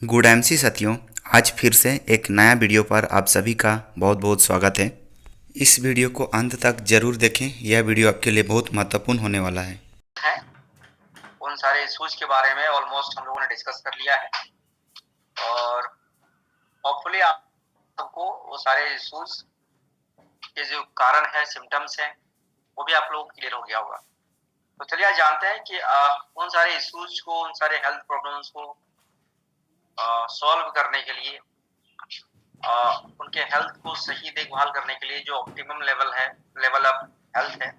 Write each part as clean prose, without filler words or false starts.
Good MC साथियों, आज फिर से एक नया वीडियो पर आप सभी का बहुत बहुत स्वागत है। इस वीडियो को अंत तक जरूर देखें, यह वीडियो आपके लिए बहुत महत्वपूर्ण होने वाला है। उन सारे इश्यूज के बारे में ऑलमोस्ट हम लोगों ने डिस्कस कर लिया है और होपफुली आप सबको वो सारे इश्यूज के जो कारण है, सिम्टम्स हैं, वो भी आप लोगों को क्लियर हो गया होगा। तो चलिए आज जानते हैं कि उन सारे इश्यूज को, उन सारे हेल्थ प्रॉब्लम्स को सॉल्व करने के लिए, उनके हेल्थ को सही देखभाल करने के लिए जो ऑप्टिमम लेवल ऑफ हेल्थ है,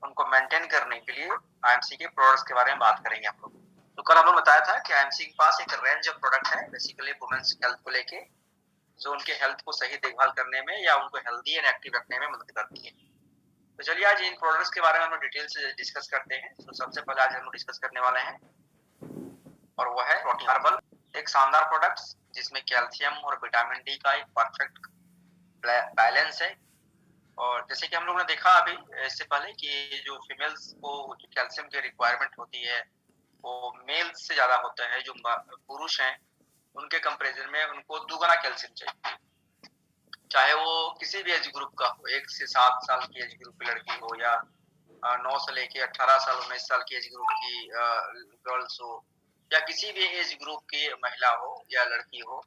उनको मेंटेन करने के लिए आईएमसी के प्रोडक्ट्स के बारे में बात करेंगे हम लोग। तो कल हमने बताया था कि आईएमसी के पास एक रेंज ऑफ प्रोडक्ट है बेसिकली वुमेन्स हेल्थ को लेके, जो उनके हेल्थ को सही देखभाल करने में या उनको हेल्दी एंड एक्टिव रखने में मदद करती है। तो चलिए आज इन प्रोडक्ट्स के बारे में हम डिटेल से डिस्कस करते हैं। तो सबसे पहले आज हम डिस्कस करने वाले हैं और वो है प्रोटीन हर्बल, एक शानदार प्रोडक्ट जिसमें कैल्शियम और विटामिन डी का एक परफेक्ट बैलेंस है। और जैसे कि हम लोगों ने देखा अभी इससे पहले कि जो फीमेल्स को जो कैल्शियम की रिक्वायरमेंट होती है वो मेल्स से ज्यादा होता है। जो पुरुष हैं उनके कंपैरिजन में उनको दुगना कैल्शियम चाहिए, चाहे वो किसी भी एज ग्रुप का हो, 1 से 7 साल की एज ग्रुप की लड़की हो या 9 से लेके 18 साल 19 साल की एज ग्रुप की गर्ल्स हो या किसी भी एज ग्रुप की महिला हो या लड़की हो,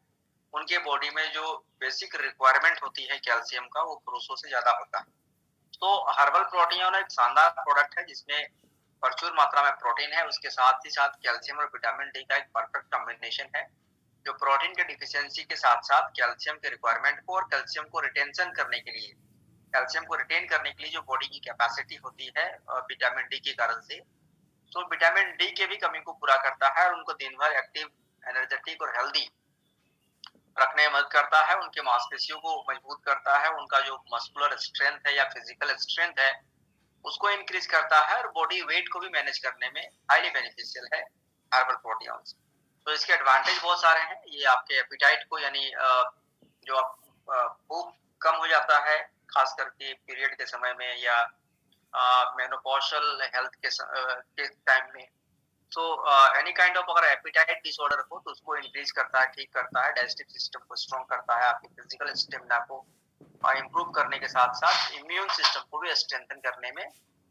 उनके बॉडी में जो बेसिक रिक्वायरमेंट होती है कैल्शियम का वो पुरुषों से ज्यादा होता है। तो हर्बल प्रोटीन एक शानदार प्रोडक्ट है जिसमें प्रचुर मात्रा में प्रोटीन है, उसके साथ ही साथ कैल्शियम और विटामिन डी का एक परफेक्ट कॉम्बिनेशन है जो प्रोटीन के डिफिशियंसी के साथ साथ कैल्शियम के रिक्वायरमेंट को और कैल्शियम को रिटेंशन करने के लिए, कैल्शियम को रिटेन करने के लिए जो बॉडी की कैपेसिटी होती है विटामिन डी के कारण से, तो विटामिन डी के भी कमी को पूरा करता है और उनको दिन भर एक्टिव, एनर्जेटिक और हेल्दी रखने में मदद करता है। उनके मांसपेशियों को मजबूत करता है, उनका जो मस्कुलर स्ट्रेंथ है या फिजिकल स्ट्रेंथ है उसको इंक्रीज करता है और बॉडी वेट को भी मैनेज करने में हाईली बेनिफिशियल है हर्बल प्रोटीन्स। तो इसके एडवांटेज बहुत सारे हैं। ये आपके एपिटाइट को यानी जो भूख कम हो जाता है खास करके पीरियड के समय में या मेनोपॉशल हेल्थ के टाइम में। तो एनी काइंड ऑफ अगर एपिटाइट डिसऑर्डर हो तो उसको इंक्रीज करता है, ठीक करता है, डाइजेस्टिव सिस्टम को स्ट्रॉन्ग करता है, आपकी फिजिकल स्टेमिना को इंप्रूव करने के साथ साथ इम्यून सिस्टम को भी स्ट्रेंथन करने में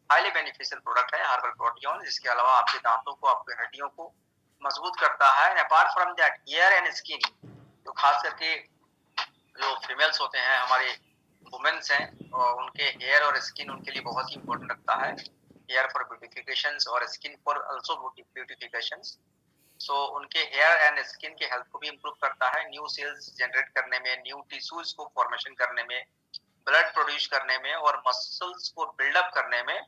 हाईली बेनिफिशियल प्रोडक्ट है हर्बल प्रोटीन। इसके अलावा आपके दांतों को, आपकी हड्डियों को मजबूत करता है। And apart from that hair and skin, जो खास करके जो फीमेल्स होते हैं, हमारे वुमेन्स हैं, और उनके हेयर और स्किन उनके लिए बहुत ही इंपॉर्टेंट रखता है। हेयर फॉर ब्यूटिफिकेशंस और स्किन फॉर आल्सो ब्यूटिफिकेशंस। सो उनके हेयर एंड स्किन के हेल्थ को भी इम्प्रूव करता है, न्यू सेल्स जनरेट करने में, न्यू टिश्यूज को फॉर्मेशन करने में, ब्लड प्रोड्यूस करने में और मसल्स को बिल्डअप करने में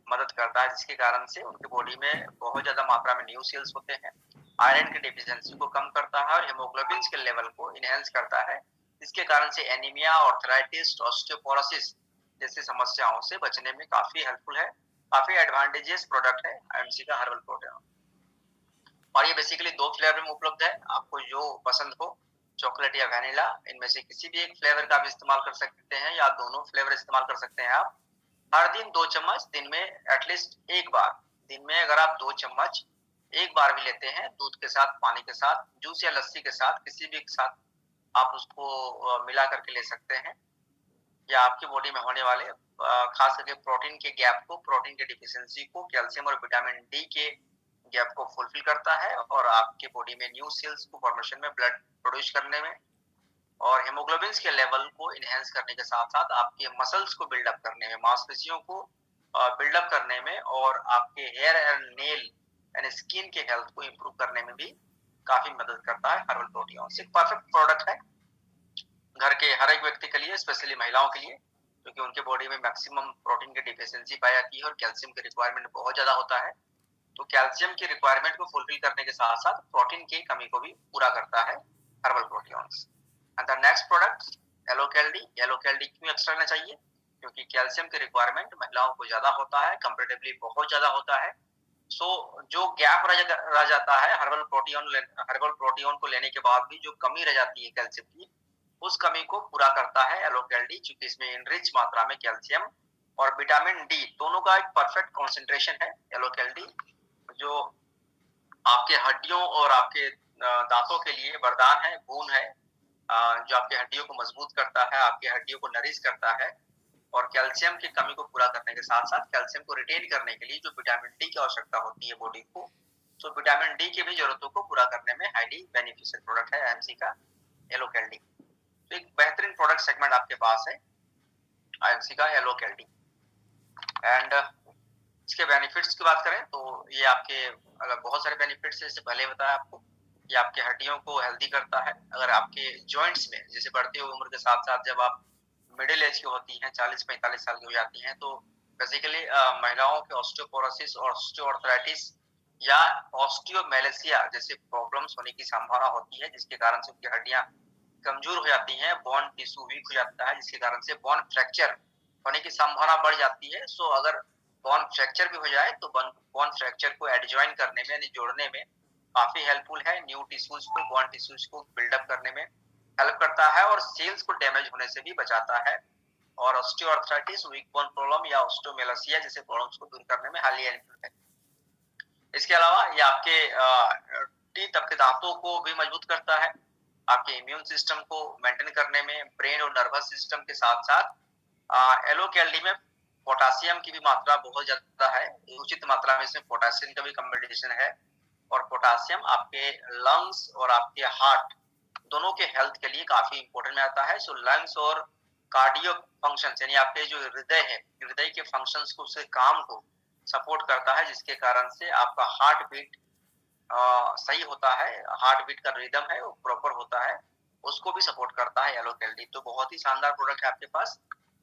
मदद करता है, जिसके कारण से उनके बॉडी में बहुत ज्यादा मात्रा में न्यू सेल्स होते हैं। आयरन की डिफिशियंसी को कम करता है और हेमोग्लोबिन के लेवल को इनहेंस करता है, जिसके कारण से एनीमिया, आर्थराइटिस, ऑस्टियोपोरोसिस जैसी समस्याओं से बचने में काफी हेल्पफुल है। काफी एडवांटेजेस प्रोडक्ट है आईएमसी का हर्बल प्रोटीन। और ये बेसिकली 2 फ्लेवर में उपलब्ध है, आपको जो पसंद हो, चॉकलेट या वैनिला, इनमें से किसी भी एक फ्लेवर का आप इस्तेमाल कर सकते हैं या दोनों फ्लेवर इस्तेमाल कर सकते हैं आप। हर दिन 2 चम्मच, दिन में एटलीस्ट एक बार, दिन में अगर आप 2 चम्मच एक बार भी लेते हैं, दूध के साथ, पानी के साथ, जूस या लस्सी के साथ, किसी भी के साथ आप उसको मिला करके ले सकते हैं। या आपकी बॉडी में होने वाले खास करके प्रोटीन के गैप को, प्रोटीन के डिफिशियंसी को, कैल्शियम और विटामिन डी के गैप को फुलफिल करता है और आपके बॉडी में न्यू सेल्स को फॉर्मेशन में, ब्लड प्रोड्यूस करने में और हेमोग्लोबिन के लेवल को इनहेंस करने के साथ साथ आपके मसल्स को बिल्डअप करने में, मांसपेशियों को बिल्डअप करने में और आपके hair and nail and skin के हेल्थ को इंप्रूव करने में भी काफी मदद करता है हर्बल प्रोटीन। एक परफेक्ट प्रोडक्ट है घर के हर एक व्यक्ति के लिए, स्पेशली महिलाओं के लिए, क्योंकि उनके बॉडी में मैक्सिमम प्रोटीन की डिफिशियंसी पाई जाती है और कैल्शियम की रिक्वायरमेंट बहुत ज्यादा होता है। तो कैल्शियम की रिक्वायरमेंट को फुलफिल करने के साथ साथ प्रोटीन की कमी को भी पूरा करता है herbal proteins. And the next product yellow कैल्डी। येलो कैल्डी क्यों एक्स्ट्रा लेना चाहिए? क्योंकि कैल्शियम की रिक्वायरमेंट महिलाओं को ज्यादा होता है, कंपेरेटिवली बहुत ज्यादा होता है। सो जो गैप रह जाता है हर्बल प्रोटीन को लेने के बाद भी जो कमी रह जाती है कैल्शियम की, उस कमी को पूरा करता है येलो कैल्डी, चूंकि इसमें इनरिच मात्रा में कैल्शियम और विटामिन डी दोनों का एक परफेक्ट कॉन्सेंट्रेशन है। येलो कैल्डी जो आपके हड्डियों और आपके दांतों के लिए वरदान है, बोन है, जो आपकी हड्डियों को मजबूत करता है, आपकी हड्डियों को नरिश करता है और कैल्शियम की कमी को पूरा करने के साथ साथ कैल्शियम को रिटेन करने के लिए जो विटामिन डी की आवश्यकता होती है बॉडी को, तो विटामिन डी की भी जरूरतों को पूरा करने में हाईली बेनिफिशियल प्रोडक्ट है आईएमसी का येलो कैल्डी। तो एक बेहतरीन प्रोडक्ट सेगमेंट आपके पास है आईएमसी का येलो कैल्डी। एंड इसके बेनिफिट्स की बात करें तो ये आपके अगर बहुत सारे बेनिफिट्स है, जैसे पहले बताया आपको, ये आपके हड्डियों को हेल्दी करता है। अगर आपके जॉइंट्स में जैसे बढ़ती हुई उम्र के साथ साथ जब आप मिडिल एज की होती हैं, 40-45 साल की हो जाती हैं, तो बेसिकली महिलाओं के ऑस्टियोपोरोसिस और ऑस्टियोआर्थराइटिस या ऑस्टियोमेलेसिया जैसे प्रॉब्लम्स होने की संभावना होती है, जिसके कारण से उनकी हड्डियां कमजोर हो जाती हैं, बोन टिश्यू वीक हो जाता है, जिसके कारण से बोन फ्रैक्चर होने की संभावना बढ़ जाती है। सो अगर बोन फ्रैक्चर भी हो जाए तो बोन फ्रैक्चर को एडजॉइन करने में यानी जोड़ने में काफी हेल्पफुल है, न्यू टिश्यूज को, बोन टिश्यूज को बिल्डअप करने में हेल्प करता है और सेल्स को डैमेज होने से भी बचाता है और ऑस्टियोआर्थराइटिस, वीक बोन प्रॉब्लम या ऑस्टियोमेलासिया जैसे प्रॉब्लम्स को दूर करने में हाईली हेल्पफुल है। इसके अलावा ये आपके टीथ, आपके दांतों को भी मजबूत करता है, आपके इम्यून सिस्टम को मेंटेन करने में, ब्रेन और नर्वस सिस्टम के साथ साथ येलो कैल्डी में पोटासियम की भी मात्रा बहुत ज्यादा है, उचित मात्रा में इसमें पोटासियम का भी कॉम्बिनेशन है और पोटासियम आपके लंग्स और आपके हार्ट दोनों के हेल्थ के लिए काफी इंपॉर्टेंट में आता है। सो लंग्स और कार्डियो फंक्शंस यानी आपके जो हृदय है, हृदय के फंक्शंस को, उसके काम को सपोर्ट करता है, जिसके कारण से आपका हार्ट बीट सही होता है, हार्ट बीट का रिदम है वो प्रॉपर होता है, उसको भी सपोर्ट करता है येलो कैल्डी। तो बहुत ही शानदार प्रोडक्ट है आपके पास।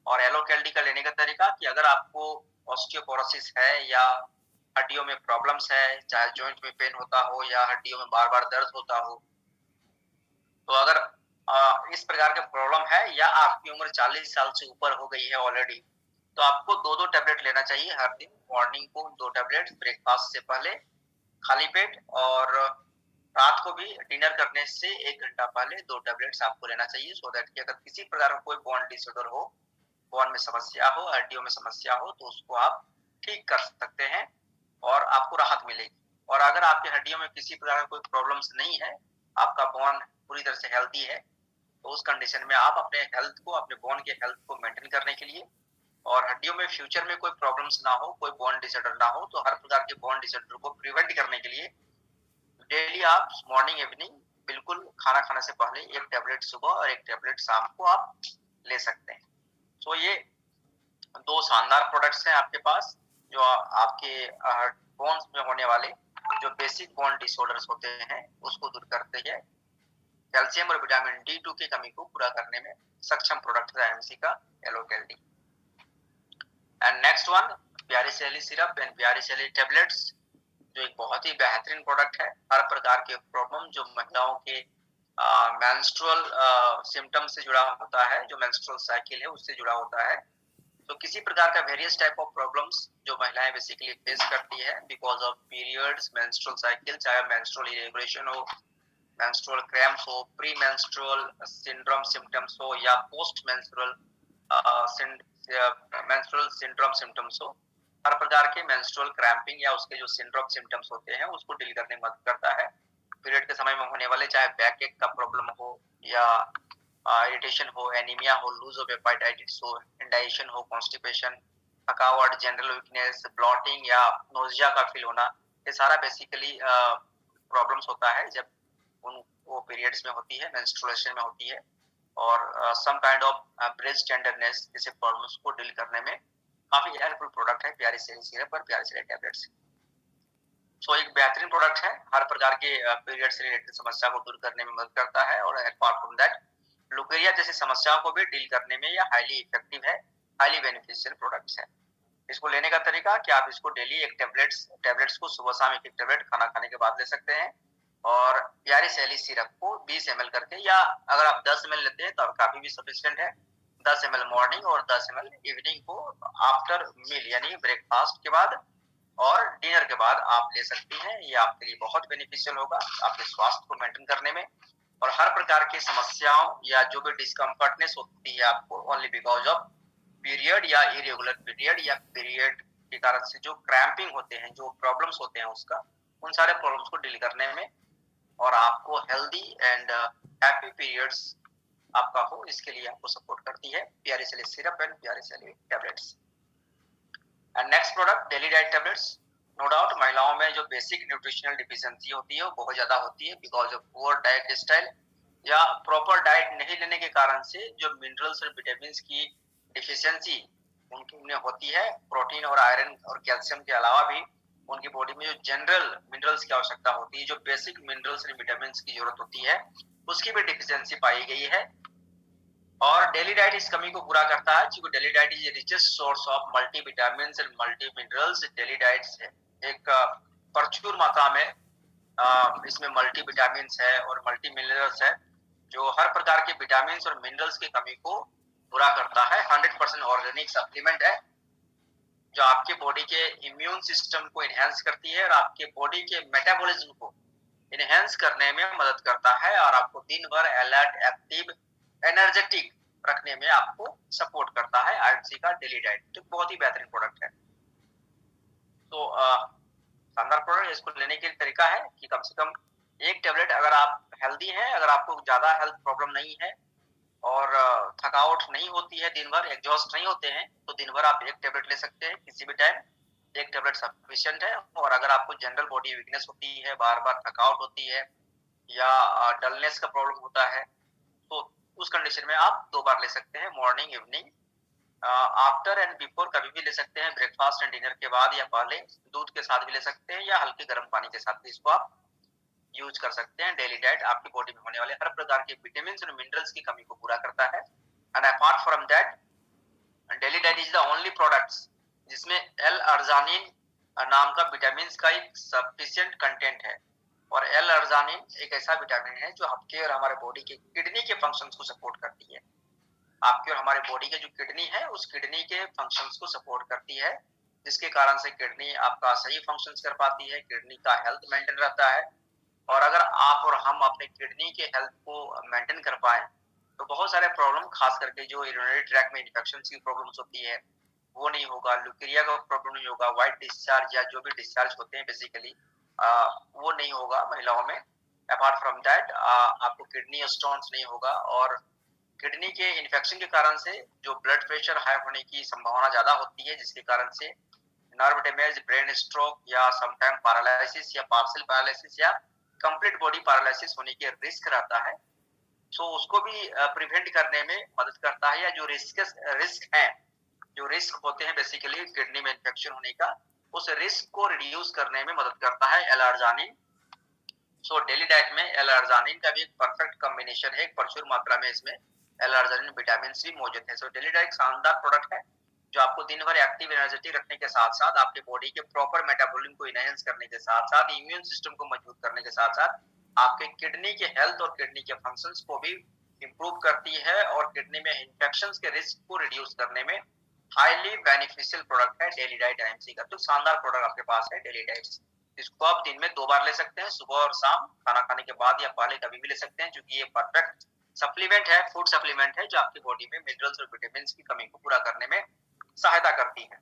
और येलो कैल्डी का लेने का तरीका कि अगर आपको ऑस्टियोपोरोसिस है या हड्डियों में प्रॉब्लम्स है, चाहे जॉइंट में पेन होता हो या हड्डियों में बार बार दर्द होता हो, तो अगर इस प्रकार के प्रॉब्लम है या आपकी उम्र 40 साल से ऊपर हो गई है ऑलरेडी, तो आपको 2-2 टैबलेट लेना चाहिए हर दिन। मॉर्निंग को 2 टैबलेट ब्रेकफास्ट से पहले खाली पेट, और रात को भी डिनर करने से 1 घंटा पहले 2 टैबलेट्स आपको लेना चाहिए, सो दैट कि अगर किसी प्रकार का कोई बोन डिसऑर्डर हो, बोन में समस्या हो, हड्डियों में समस्या हो, तो उसको आप ठीक कर सकते हैं और आपको राहत मिलेगी। और अगर आपकी हड्डियों में किसी प्रकार का कोई प्रॉब्लम्स नहीं है, आपका बोन पूरी तरह से हेल्दी है, तो उस कंडीशन में आप अपने हेल्थ को, अपने बोन के हेल्थ को मेंटेन करने के लिए और हड्डियों में फ्यूचर में कोई प्रॉब्लम्स ना हो, कोई बोन डिसऑर्डर ना हो, तो हर प्रकार के बोन डिसऑर्डर को प्रिवेंट करने के लिए डेली आप मॉर्निंग इवनिंग बिल्कुल खाना खाने से पहले 1 टैबलेट सुबह और 1 टैबलेट शाम को आप ले सकते हैं। तो ये 2 शानदार प्रोडक्ट्स हैं आपके पास, जो आपके बोन्स में होने वाले जो बेसिक बोन डिसऑर्डर्स होते हैं उसको दूर करते हैं, कैल्शियम और विटामिन D2 की कमी को पूरा करने में सक्षम प्रोडक्ट है आईएमसी का येलो कैल्डी। एंड नेक्स्ट वन, प्यारी सैली सिरप एंड प्यारी सैली टैबलेट्स, जो एक बहुत ही बेहतरीन प्रोडक्ट है। हर प्रकार के प्रॉब्लम जो महिलाओं के मेंस्ट्रुअल सिम्टम से जुड़ा होता है, जो मेंस्ट्रुअल साइकिल है उससे जुड़ा होता है, तो किसी प्रकार का वेरियस टाइप ऑफ प्रॉब्लम्स जो महिलाएं बेसिकली फेस करती है because of periods, menstrual cycle, चाहे मेंस्ट्रुअल इरेगुलेशन हो, मेंस्ट्रुअल क्रैम्प्स हो, प्री मेंस्ट्रुअल सिंड्रोम सिम्टम्स हो या post menstrual menstrual syndrome symptoms हो, हर प्रकार के मेंस्ट्रुअल क्रैम्पिंग या उसके जो सिंड्रोम सिम्टम्स होते हैं उसको डील करने में मदद करता है। पीरियड के समय में होने वाले चाहे बैक एक का प्रॉब्लम हो या इरिटेशन हो, एनीमिया हो, लूज ऑफ हेपेटाइटिस हो, इंडाइजेशन हो, कॉन्स्टिपेशन, थकावट, जनरल वीकनेस, ब्लॉटिंग या नोजिया का फील होना, ये सारा बेसिकली प्रॉब्लम्स होता है जब वो पीरियड्स में होती है, मेंस्ट्रुएशन में होती है, और some kind of breast tenderness जैसे प्रॉब्लम्स को डील करने में काफी हेल्पफुल प्रोडक्ट है प्यारी सैली सिरप और प्यारी सैली टैबलेट्स। सो एक बेहतरीन प्रोडक्ट है, हर प्रकार के पीरियड से रिलेटेड समस्या को दूर करने में मदद करता है और अपार्ट फ्रॉम दैट लुकेरिया जैसी समस्याओं को भी डील करने में यह हाईली इफेक्टिव है, हाईली बेनिफिशियल प्रोडक्ट्स है। इसको लेने का तरीका कि आप इसको डेली 1 टैबलेट्स को सुबह शाम 1 टैबलेट खाना खाने के बाद ले सकते हैं, और प्यारी सैली सिरप को 20 ml करके, या अगर आप 10 ml लेते हैं तो काफी भी सफिशिएंट है, 10 ml मॉर्निंग और 10 ml इवनिंग को आफ्टर मील यानी ब्रेकफास्ट के बाद और डिनर के बाद आप ले सकती हैं। ये आपके लिए बहुत बेनिफिशियल होगा आपके स्वास्थ्य को मेंटेन करने में, और हर प्रकार की समस्याओं या जो भी डिस्कम्फर्टनेस होती है आपको ओनली बिकॉज ऑफ पीरियड या इरेगुलर पीरियड या पीरियड के कारण से जो क्रैम्पिंग होते हैं, जो प्रॉब्लम्स होते हैं उसका, उन सारे प्रॉब्लम्स को डील करने में और आपको हेल्दी एंड हैप्पी पीरियड्स आपका हो, इसके लिए आपको सपोर्ट करती है पीआरए सैलिड सिरप एंड पीआरए सैलिड tablets. And next product daily diet tablets. No doubt महिलाओं में जो बेसिक न्यूट्रिशनल डिफिशियंसी होती है वो बहुत ज्यादा होती है because of poor diet style या प्रॉपर डाइट नहीं लेने के कारण से जो मिनरल्स और विटामिन की डिफिशियंसी उनमें होती है। प्रोटीन और आयरन और कैल्शियम के अलावा भी उनकी बॉडी में जो जनरल मिनरल्स की आवश्यकता होती है, जो बेसिक मिनरल्स और विटामिन की जरूरत होती है, उसकी भी डिफिशियंसी पाई गई है। और डेली डाइट इस कमी को पूरा करता है क्योंकि daily diet is richest source of multi vitamin and multi minerals. Daily diet है एक प्रचुर मात्रा में इसमें मल्टी विटामिन है और मल्टी मिनरल्स है जो हर प्रकार के विटामिन और मिनरल्स की कमी को पूरा करता है। 100% ऑर्गेनिक सप्लीमेंट है जो आपके बॉडी के इम्यून सिस्टम को इनहेंस करती है और आपके बॉडी के मेटाबॉलिज्म को इनहेंस करने में मदद करता है और आपको दिन भर अलर्ट, एक्टिव, एनर्जेटिक रखने में आपको सपोर्ट करता है। आईएमसी का डेली डाइट तो बहुत ही बेहतरीन प्रोडक्ट है। तो शानदार प्रोडक्ट। इसको लेने के तरीका है कि कम से कम एक टेबलेट, अगर आप हेल्दी हैं, अगर आपको ज्यादा हेल्थ प्रॉब्लम नहीं है और थकावट नहीं होती है, दिन भर एग्जॉस्ट नहीं होते हैं, तो दिन भर आप एक टेबलेट ले सकते हैं किसी भी टाइम। एक टेबलेट सफिशिएंट है। और अगर आपको जनरल बॉडी वीकनेस होती है, बार बार थकावट होती है या डलनेस का प्रॉब्लम होता है, तो उस कंडीशन में आप 2 बार ले सकते हैं, morning evening, after and before, कभी भी ले सकते हैं, ब्रेकफास्ट एंड डिनर के बाद या पहले, दूध के साथ भी ले सकते हैं या हल्के गर्म पानी के साथ भी इसको आप यूज कर सकते हैं। डेली डाइट आपकी बॉडी में होने वाले हर प्रकार के विटामिन और मिनरल्स की कमी को पूरा करता है। And apart from that, daily diet is the only products जिसमें एल अर्जानिन नाम का विटामिन का एक सफिशिएंट कंटेंट है। और एल अर्जानिन एक ऐसा विटामिन है जो आपके और हमारे बॉडी के किडनी के फंक्शंस को सपोर्ट करती है। आपके और हमारे बॉडी के जो किडनी है उस किडनी के फंक्शंस को सपोर्ट करती है, जिसके कारण से किडनी आपका सही फंक्शंस कर पाती है, किडनी का हेल्थ मेंटेन रहता है। और अगर आप और हम अपने किडनी के हेल्थ को मेंटेन कर पाए तो बहुत सारे प्रॉब्लम, खास करके जो यूरिनरी ट्रैक में इन्फेक्शन की प्रॉब्लम्स होती है वो नहीं होगा, ल्यूकेरिया का प्रॉब्लम नहीं होगा, व्हाइट डिस्चार्ज या जो भी डिस्चार्ज होते हैं बेसिकली वो नहीं होगा महिलाओं में। अपार्ट फ्रॉम दैट आपको किडनी स्टोन्स नहीं होगा। और किडनी के इन्फेक्शन के कारण से जो ब्लड प्रेशर हाई होने की संभावना ज्यादा होती है, जिसके कारण से नर्व डैमेज, ब्रेन स्ट्रोक या समटाइम पैरालिसिस या पार्शियल पैरालिसिस या कंप्लीट बॉडी पैरालिसिस होने के रिस्क रहता है। सो उसको भी प्रिवेंट करने में मदद करता है। या जो रिस्क है, जो रिस्क होते हैं बेसिकली किडनी में इन्फेक्शन होने का, उस रिस्क को रिड्यूस करने में मदद करता है एल-अर्जानिन। सो डेली डाइट में एल-अर्जानिन का भी एक परफेक्ट कॉम्बिनेशन है, प्रचुर मात्रा में इसमें एल-अर्जानिन विटामिन सी मौजूद है। सो डेली डाइट शानदार प्रोडक्ट है जो आपको दिन भर एक्टिव, एनर्जेटिक रखने के साथ साथ आपके बॉडी के प्रॉपर मेटाबॉलिज्म को इनहेंस करने के साथ साथ इम्यून सिस्टम को मजबूत करने के साथ साथ आपके किडनी के हेल्थ और किडनी के फंक्शंस को भी इंप्रूव करती है और किडनी में इन्फेक्शंस के रिस्क को रिड्यूस करने में हाईली बेनिफिशियल प्रोडक्ट है डेली डाइट आईएमसी का। तो शानदार प्रोडक्ट आपके पास है डेली डाइट। इसको आप दिन में 2 बार ले सकते हैं, सुबह और शाम, खाना खाने के बाद या पहले, कभी भी ले सकते हैं, क्योंकि ये परफेक्ट सप्लीमेंट है, फूड सप्लीमेंट है जो आपकी बॉडी में मिनरल्स और विटामिन की कमी को पूरा करने में सहायता करती है।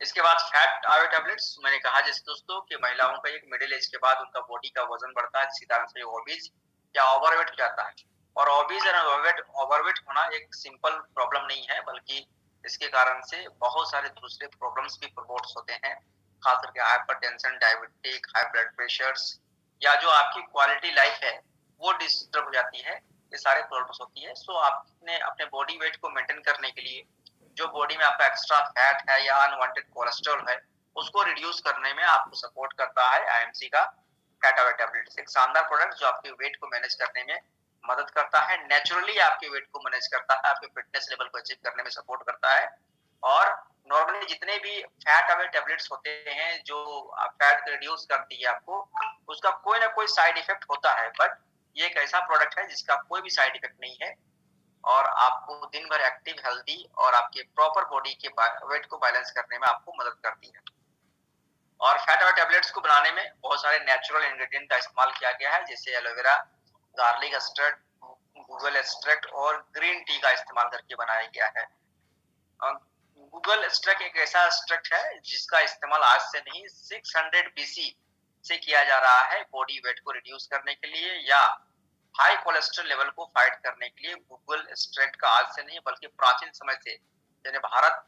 इसके बाद फैट आयो टैबलेट्स। मैंने कहा जैसे दोस्तों कि महिलाओं का एक मिडिल एज के बाद उनका बॉडी का वजन बढ़ता है, जिसके कारण से ओबीज या ओवरवेट हो जाता है। और ओबीज और ओवरवेट होना एक सिंपल प्रॉब्लम नहीं है, बल्कि इसके कारण से बहुत सारे दूसरे प्रॉब्लम्स भी प्रमोट होते हैं, खास करके hypertension, diabetic, high blood pressures, या जो आपकी क्वालिटी लाइफ है वो डिस्टर्ब हो जाती है। ये सारे प्रॉब्लम्स होती है। सो आपने अपने बॉडी वेट को मेंटेन करने के लिए, जो बॉडी में आपका एक्स्ट्रा फैट है या अनवांटेड कोलेस्ट्रॉल है, उसको रिड्यूस करने में आपको सपोर्ट करता है आईएमसी का फैट अवे टैबलेट्स। एक शानदार प्रोडक्ट जो आपके वेट को मैनेज करने में मदद करता है, नेचुरली आपके वेट को मैनेज करता है, आपके फिटनेस लेवल को अचीव करने में सपोर्ट करता है। और नॉर्मली जितने भी फैट अवे टैबलेट्स होते हैं जो फैट रिड्यूस करती है आपको, उसका कोई ना कोई साइड इफेक्ट होता है, बट ये एक ऐसा प्रोडक्ट है जिसका कोई भी साइड इफेक्ट नहीं है और आपको दिन भर एक्टिव, हेल्दी और आपके प्रॉपर बॉडी के वेट को बैलेंस करने में आपको मदद करती है। और फैट अवे टैबलेट्स को बनाने में बहुत सारे नेचुरल इंग्रेडिएंट का इस्तेमाल किया गया है, जैसे aloe vera, garlic extract, Google extract और ग्रीन टी का इस्तेमाल करके बनाया गया है। गूगल एक्सट्रैक्ट एक ऐसा एक्सट्रैक्ट है जिसका इस्तेमाल आज से नहीं 600 बीसी से किया जा रहा है बॉडी वेट को रिड्यूस करने के लिए या हाई कोलेस्ट्रॉल लेवल को फाइट करने के लिए। गूगल स्ट्रेट का आज से नहीं बल्कि प्राचीन समय से, यानी भारत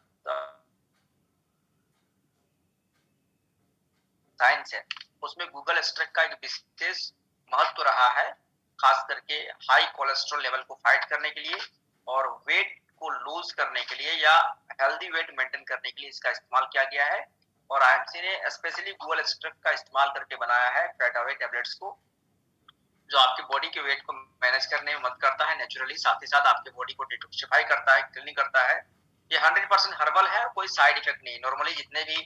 साइंस है उसमें गूगल स्ट्रेट का एक विशेष महत्व रहा है, खास करके हाई कोलेस्ट्रॉल लेवल को फाइट करने के लिए और वेट को लूज करने के लिए या हेल्दी वेट मेंटेन करने के लिए इसका इस्तेमाल किया गया है। और आईएमसी ने स्पेशली गूगल स्ट्रेट का इस्तेमाल करके बनाया है फैट अवे टैबलेट्स को, जो आपके बॉडी के वेट को मैनेज करने में मदद करता है नेचुरली, साथ ही साथ आपके बॉडी को डिटॉक्सिफाई करता है, क्लीनिंग करता है। ये 100% हर्बल है, कोई साइड इफेक्ट नहीं। नॉर्मली जितने भी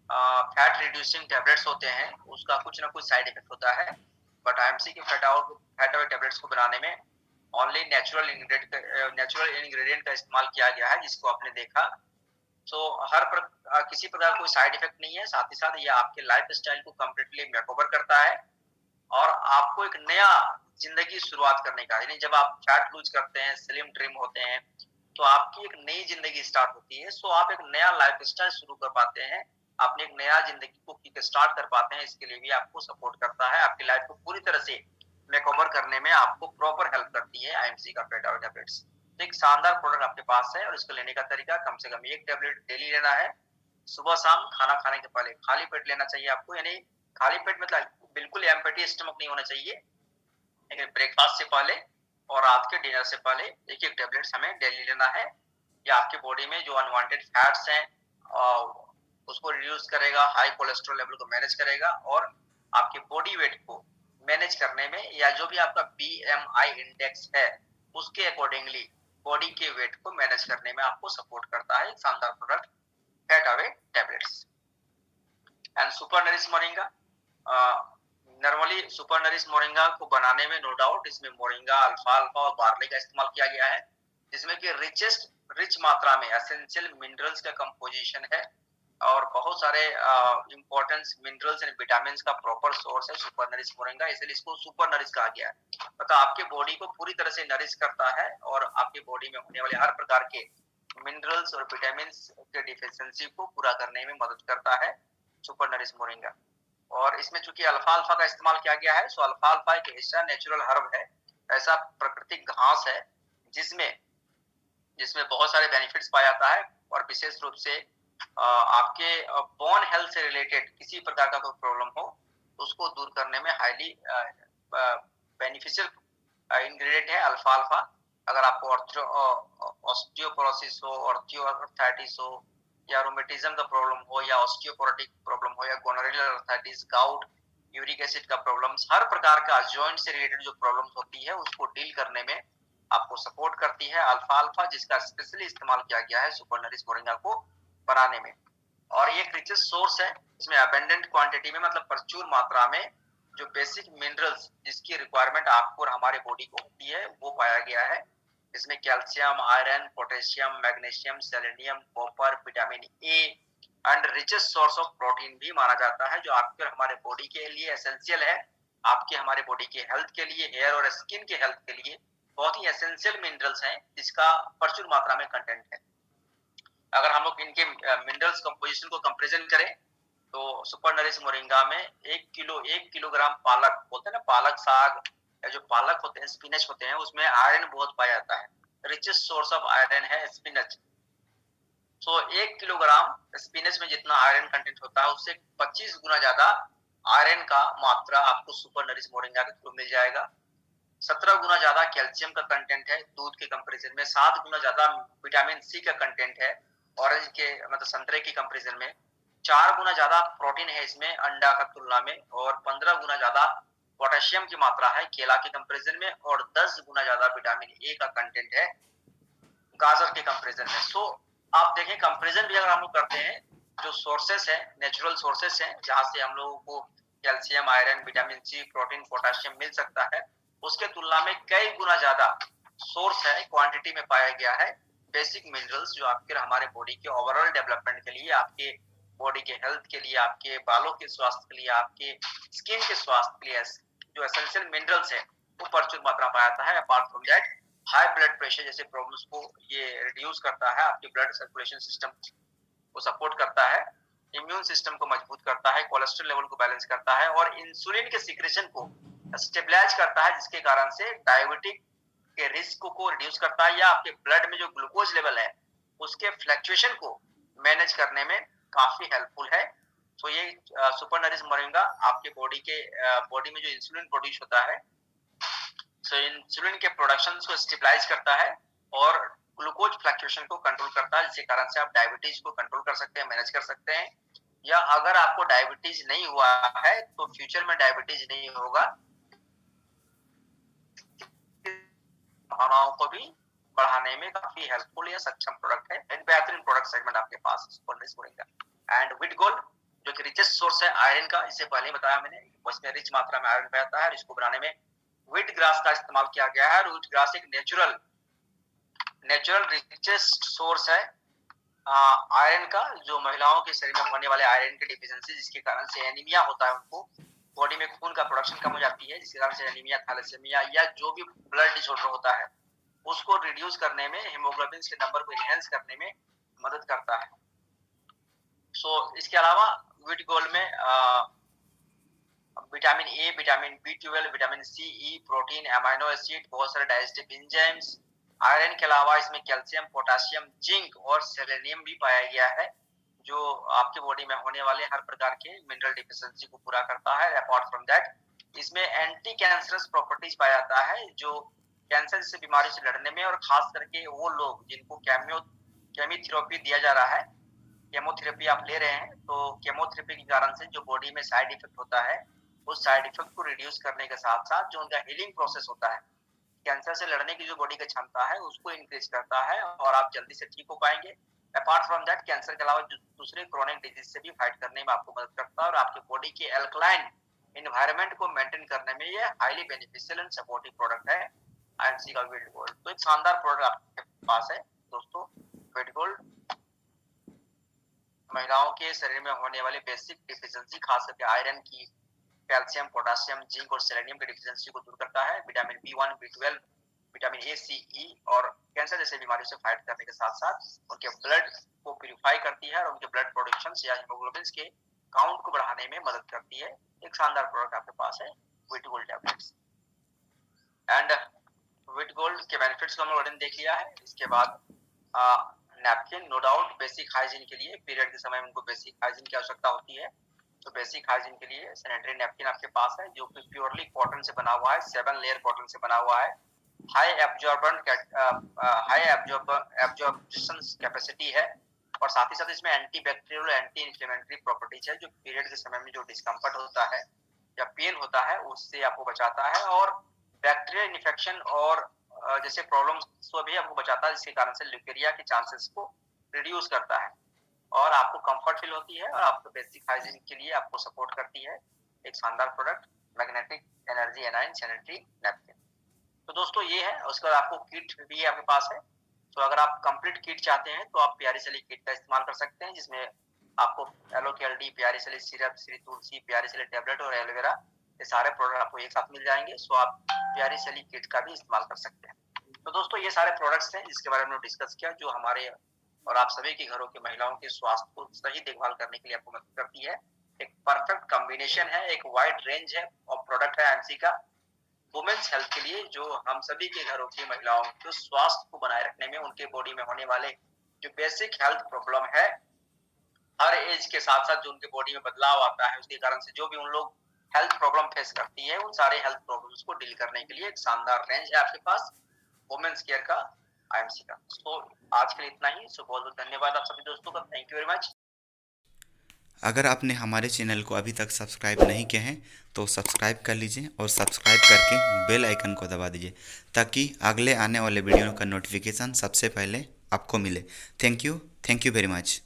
फैट रिड्यूसिंग टैबलेट्स होते हैं उसका कुछ ना कुछ साइड इफेक्ट होता है, बट आईएमसी के फैट अवे टैबलेट्स को बनाने में ओनली नेचुरल इंग्रेडिएंट का इस्तेमाल किया गया है, जिसको आपने देखा। किसी प्रकार कोई साइड इफेक्ट नहीं है, साथ ही साथ ये आपके लाइफ स्टाइल को कम्प्लीटली मेकओवर करता है और आपको एक नया जिंदगी शुरुआत करने का, यानी जब आप फैट लूज करते हैं, स्लिम ट्रिम होते हैं, तो आपकी एक नई जिंदगी स्टार्ट होती है। सो आप एक नया लाइफ स्टाइल शुरू कर पाते हैं, अपने एक नया जिंदगी को किक स्टार्ट कर पाते हैं। इसके लिए भी आपको सपोर्ट करता है, आपकी लाइफ को पूरी तरह से मेकओवर करने में आपको प्रॉपर हेल्प करती है आईएमसी का फैट अवे टैबलेट्स। तो एक शानदार प्रोडक्ट आपके पास है और इसको लेने का तरीका, कम से कम एक टैबलेट डेली लेना है, सुबह शाम खाना खाने के पहले खाली पेट लेना चाहिए आपको। यानी खाली पेट मतलब बिल्कुल एम्प्टी स्टमक नहीं होना चाहिए, लेकिन ब्रेकफास्ट से पहले और रात के डिनर से पहले एक एक टैबलेट्स हमें डेली लेना है। ये आपके बॉडी में जो अनवांटेड फैट्स हैं उसको रिड्यूस करेगा, हाई कोलेस्ट्रॉल लेवल को मैनेज करेगा और आपके बॉडी वेट को मैनेज करने में, या जो भी आपका बीएमआई इंडेक्स है उसके अकॉर्डिंगली बॉडी के वेट को मैनेज करने में आपको सपोर्ट करता है। एक शानदार product fat away tablets. And super nourish moringa, normally super nourish moringa को बनाने में नो डाउट इसमें मोरिंगा, अल्फाल्फा और बार्ली का इस्तेमाल किया गया है, जिसमें कि रिच मात्रा में एसेंशियल मिनरल्स का कंपोजिशन है और बहुत सारे इंपॉर्टेंट मिनरल्स एंड विटामिन का प्रॉपर सोर्स है सुपर नरिश मोरिंगा, इसलिए इसको सुपर नरिश कहा गया है। मतलब आपके बॉडी को पूरी तरह से नरिश करता है और आपके बॉडी में होने वाले हर प्रकार के मिनरल्स और विटामिन के डिफिशियंसी को पूरा करने में मदद करता है सुपर नरिश मोरिंगा। और इसमें चूंकि अल्फाल्फा का इस्तेमाल किया गया है, सो अल्फाल्फा एक ऐसा नेचुरल हर्ब है, ऐसा प्राकृतिक घास है जिसमें बहुत सारे बेनिफिट्स पाया जाता है और विशेष रूप से आपके बोन हेल्थ से रिलेटेड किसी प्रकार का कोई प्रॉब्लम हो तो उसको दूर करने में हाईली बेनिफिशियल इंग्रेडिएंट है अल्फाल्फा। अगर आपको ऑस्टियोपोरोसिस हो, ऑर्थोआर्थराइटिस हो या रोमेटिज्म का प्रॉब्लम हो या ऑस्टियोपोरोटिक प्रॉब्लम हो या gonorrhoeal arthritis, gout, uric acid का प्रॉब्लम्स, हर प्रकार का जॉइंट से रिलेटेड जो प्रॉब्लम्स होती है उसको डील करने में आपको सपोर्ट करती है अल्फाल्फा, जिसका स्पेशली इस्तेमाल किया गया है सुपर नरिश मोरिंगा को बनाने में। और ये एक रिचेस्ट सोर्स है, इसमें अबेंडेंट क्वांटिटी में मतलब प्रचुर मात्रा में जो बेसिक मिनरल्स जिसकी रिक्वायरमेंट आपको और हमारे बॉडी को होती है वो पाया गया है। इसमें calcium, iron, potassium, magnesium, selenium, copper, vitamin A and richest source of protein भी माना जाता है, जो आपके और हमारे बॉडी के लिए एसेंशियल है, आपके हमारे बॉडी के हेल्थ के लिए, हेयर और स्किन के हेल्थ के लिए बहुत ही एसेंशियल मिनरल्स हैं, जिसका प्रचुर मात्रा में कंटेंट है। अगर हम लोग इनके मिनरल्स कंपोजिशन को कंपैरिजन करें तो सुपर नरिश मोरिंगा में 1 किलोग्राम पालक बोलते हैं ना, पालक साग या जो पालक होते हैं, स्पिनच होते हैं, उसमें आयरन बहुत पाया जाता है, रिचेस्ट सोर्स ऑफ आयरन है स्पिनच। सो 1 किलोग्राम स्पिनच में जितना आयरन कंटेंट होता है उससे 25 गुना ज्यादा आयरन का मात्रा आपको सुपर नरिश मोरिंगा के थ्रू मिल जाएगा। 17 गुना ज्यादा कैल्शियम का कंटेंट है दूध के कंपैरिजन में, 7 गुना ज्यादा विटामिन सी का कंटेंट है ऑरेंज के मतलब संतरे की कंपैरिजन में, 4 गुना ज्यादा प्रोटीन है इसमें अंडा का तुलना में, और 15 गुना ज्यादा पोटेशियम की मात्रा है केला के कंपैरिजन में, और 10 गुना ज्यादा विटामिन ए का कंटेंट है गाजर के कंपैरिजन में। सो आप देखें कंपैरिजन भी अगर हम लोग करते हैं, जो सोर्सेस है नेचुरल सोर्सेस हैं जहां से हम लोगों को calcium, iron, vitamin C, protein, potassium मिल सकता है, उसके तुलना में कई गुना ज्यादा सोर्स है, क्वांटिटी में पाया गया है बेसिक मिनरल्स, जो आपके हमारे बॉडी के ओवरऑल डेवलपमेंट के लिए, आपके बॉडी के हेल्थ के लिए, आपके बालों के स्वास्थ्य के लिए, आपके स्किन के स्वास्थ्य के लिए जो एसेंशियल मिनरल्स है वो प्रचुर मात्रा पाया जाता है। Apart from that high blood pressure जैसे प्रॉब्लम्स को ये रिड्यूस करता है, आपके ब्लड सर्कुलेशन सिस्टम को सपोर्ट करता है, इम्यून सिस्टम को मजबूत करता है, कोलेस्ट्रॉल लेवल को बैलेंस करता है और इंसुलिन के सीक्रेशन को स्टेबलाइज करता है, जिसके कारण से डायबिटिक के रिस्क को रिड्यूस करता है या आपके ब्लड में जो ग्लूकोज लेवल है उसके फ्लक्चुएशन को मैनेज करने में काफी हेल्पफुल है। तो ये सुपर नरिश मोरिंगा आपके बॉडी में जो इंसुलिन प्रोड्यूस होता है, सो इंसुलिन के प्रोडक्शन को स्टेबलाइज करता है और ग्लूकोज फ्लक्चुएशन को कंट्रोल करता है, जिसके कारण से आप डायबिटीज को कंट्रोल कर सकते हैं, मैनेज कर सकते हैं। या अगर आपको डायबिटीज नहीं हुआ है तो फ्यूचर में डायबिटीज नहीं होगा, भावनाओं को भी बढ़ाने में काफी हेल्पफुल या सक्षम प्रोडक्ट है। एक बेहतरीन प्रोडक्ट सेगमेंट आपके पास एंड व्हीट गोल्ड जो कि रिचेस्ट सोर्स है आयरन का, इससे पहले बताया मैंने, उसमें रिच मात्रा में आयरन रहता है और इसको बनाने में व्हीट ग्रास का इस्तेमाल किया गया है। व्हीट ग्रास एक नेचुरल रिचेस्ट सोर्स है आयरन का, जो महिलाओं के शरीर में होने वाले आयरन की डिफिशिएंसी, जिसके कारण से एनीमिया होता है, उनको बॉडी में खून का प्रोडक्शन कम हो जाती है, जिसके कारण से एनीमिया, थैलेसेमिया या जो भी ब्लड डिसऑर्डर होता है उसको रिड्यूस करने में, हीमोग्लोबिन के नंबर को एनहांस करने में मदद करता है। इसके अलावा व्हीट गोल्ड में vitamin A, vitamin B12, vitamin C, E, protein, amino acid, बहुत सारे डाइजेस्टिव एंजाइम्स, आयरन के अलावा इसमें कैल्शियम, पोटेशियम, जिंक और सेलेनियम भी पाया गया है, जो आपके बॉडी में होने वाले हर प्रकार के मिनरल डिफिशिएंसी को पूरा करता है। अपार्ट फ्रॉम दैट इसमें एंटी कैंसरस प्रॉपर्टीज पाया जाता है, जो कैंसर जैसे बीमारी से लड़ने में, और खास करके वो लोग जिनको केमोथेरेपी दिया जा रहा है, केमोथेरेपी आप ले रहे हैं, तो केमोथेरेपी के कारण से जो बॉडी में साइड इफेक्ट होता है, उस साइड इफेक्ट को रिड्यूस करने के साथ साथ जो उनका हीलिंग प्रोसेस होता है, कैंसर से लड़ने की जो बॉडी की क्षमता है उसको इंक्रीज करता है और आप जल्दी से ठीक हो पाएंगे। अपार्ट फ्रॉम दैट कैंसर के अलावा दूसरे क्रोनिक डिजीज से भी फाइट करने में आपको मदद करता है और आपके बॉडी के एल्कलाइन एनवायरनमेंट को मेंटेन करने में ये highly beneficial and supportive product है आईएमसी का व्हीट गोल्ड। तो एक शानदार प्रोडक्ट आपके पास है दोस्तों, व्हीट गोल्ड महिलाओं के शरीर में होने वाले बेसिक डिफिशिएंसी, खास करके आयरन की, कैल्शियम, पोटेशियम, जिंक और सेलेनियम की डिफिशिएंसी को दूर करता है। Vitamin B1, B12, vitamin A, सी, ई और कैंसर जैसे बीमारियों से फाइट करने के साथ साथ उनके ब्लड को प्यूरिफाई करती है और उनके ब्लड प्रोडक्शन या हीमोग्लोबिन के काउंट को बढ़ाने में मदद करती है। एक शानदार प्रोडक्ट आपके पास है wheat gold tablets. And wheat gold के बेनिफिट्स को हमने देख लिया है। इसके बाद napkin, no doubt basic hygiene के लिए, पीरियड के समय में उनको बेसिक हाइजीन की आवश्यकता होती है, तो बेसिक हाइजीन के लिए सैनिटरी नैपकिन आपके पास है, जो कि प्योरली कॉटन से बना हुआ है, 7 लेयर कॉटन से बना हुआ है, हाई एब्जॉर्प्शन कैपेसिटी है और साथ ही साथ इसमें anti bacterial, anti inflammatory properties है, जो पीरियड के समय में जो डिस्कम्फर्ट होता है या पेन होता है उससे आपको बचाता है और बैक्टीरियल इन्फेक्शन और जैसे प्रॉब्लम्स को भी आपको बचाता है, जिसके कारण से ल्यूकेरिया के चांसेस को रिड्यूस करता है और आपको कंफर्ट फील होती है और आपको बेसिक हाइजीन के लिए आपको सपोर्ट करती है। एक शानदार product magnetic energy A9 sanitary napkin. तो दोस्तों ये है, उसके बाद आपको किट भी आपके पास है, तो अगर आप कंप्लीट किट चाहते हैं तो आप प्यारी सली किट का इस्तेमाल कर सकते हैं, जिसमें आपको एलोकेल्डी, प्यारी सली सिरप, श्री तुलसी, प्यारी सली टेबलेट और एलोवेरा, ये सारे प्रोडक्ट आपको एक साथ मिल जाएंगे। सो आप प्यारी सली किट का भी इस्तेमाल कर सकते हैं। तो दोस्तों ये सारे प्रोडक्ट्स हैं जिसके बारे में डिस्कस किया, जो हमारे और आप सभी के घरों के महिलाओं के स्वास्थ्य को सही देखभाल करने के लिए आपको मदद करती है। एक परफेक्ट कॉम्बिनेशन है, एक वाइड रेंज है और प्रोडक्ट है आईएमसी का वुमेन्स हेल्थ के लिए, जो हम सभी के घरों की महिलाओं के स्वास्थ्य को बनाए रखने में, उनके बॉडी में होने वाले जो बेसिक हेल्थ प्रॉब्लम है, हर एज के साथ साथ जो उनके बॉडी में बदलाव आता है, उसके कारण से जो भी उन लोग हेल्थ प्रॉब्लम फेस करती है, उन सारे हेल्थ प्रॉब्लम्स को डील करने के लिए एक शानदार रेंज है आपके पास वुमेन्स केयर का आईएमसी का। सो आज के लिए इतना ही। सो बहुत बहुत धन्यवाद आप सभी दोस्तों का, थैंक यू वेरी मच। अगर आपने हमारे चैनल को अभी तक सब्सक्राइब नहीं किया है तो सब्सक्राइब कर लीजिए और सब्सक्राइब करके बेल आइकन को दबा दीजिए, ताकि अगले आने वाले वीडियो का नोटिफिकेशन सबसे पहले आपको मिले। Thank you very much.